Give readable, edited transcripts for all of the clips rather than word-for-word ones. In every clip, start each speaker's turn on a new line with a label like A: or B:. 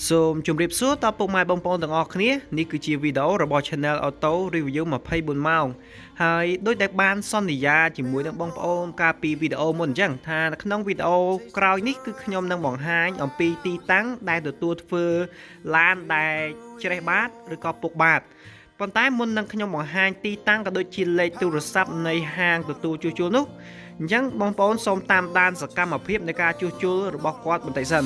A: សូមជម្រាបសួរដល់ពុកម៉ែបងប្អូនទាំងអស់គ្នានេះគឺជាវីដេអូរបស់ Channel Auto Review 24 ម៉ោងហើយដូចដែលបានសន្យាជាមួយនឹងបងប្អូនកាលពីវីដេអូមុនអញ្ចឹងថានៅក្នុងវីដេអូក្រោយនេះគឺខ្ញុំនឹងបង្ហាញអំពីទីតាំងដែលទទួលធ្វើឡានដែលច្រេះបាតឬក៏ពុកបាតប៉ុន្តែមុននឹងខ្ញុំបង្ហាញទីតាំងក៏ដូចជាលេខទូរស័ព្ទនៃហាងទទួលជួសជុលនោះអញ្ចឹងបងប្អូនសូមតាមដានសកម្មភាពនៃការជួសជុលរបស់គាត់បន្តិចសិន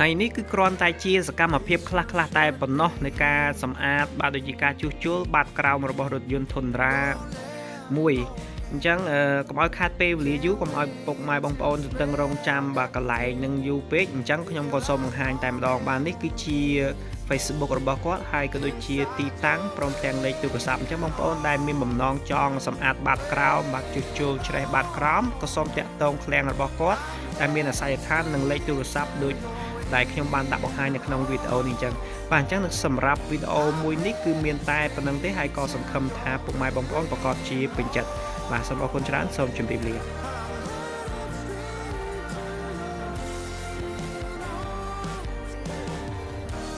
A: ហើយនេះគឺគ្រាន់តែជាសកម្មភាពខ្លះៗតែប៉ុណ្ណោះនៃការសម្អាតបាទដូចជាការជួសជុលបាតក្រោមរបស់រថយន្ត Tundra មួយអញ្ចឹងកុំឲ្យខាតពេលវេលាយូរកុំឲ្យពុកម៉ែបងប្អូនទន្ទឹងរង់ចាំបាទកន្លែងនឹងយូរពេកអញ្ចឹងខ្ញុំក៏សូមបង្ហាញតែម្ដងបាទនេះគឺជា Facebook របស់គាត់ហើយក៏ដូចជាទីតាំងព្រមទាំងលេខទូរស័ព្ទអញ្ចឹងបងប្អូនដែលមានបំណងចង់សម្អាតបាតក្រោមបាទជួសជុលច្រេះបាតក្រោមក៏សូមតាក់ទងឃ្លាំងរបស់គាត់ដែលមានអាសយដ្ឋាននិងលេខទូរស័ព្ទដូចដែលខ្ញុំបានដាក់បង្ហាញនៅក្នុងវីដេអូនេះអញ្ចឹងបាទអញ្ចឹងសម្រាប់វីដេអូមួយនេះគឺមានតែប៉ុណ្្នឹងទេហើយក៏សង្ឃឹមថាពុកម៉ែបងប្អូនប្រកបជាពេញចិត្តបាទសូមអរគុណច្រើនសូមជម្រាបលា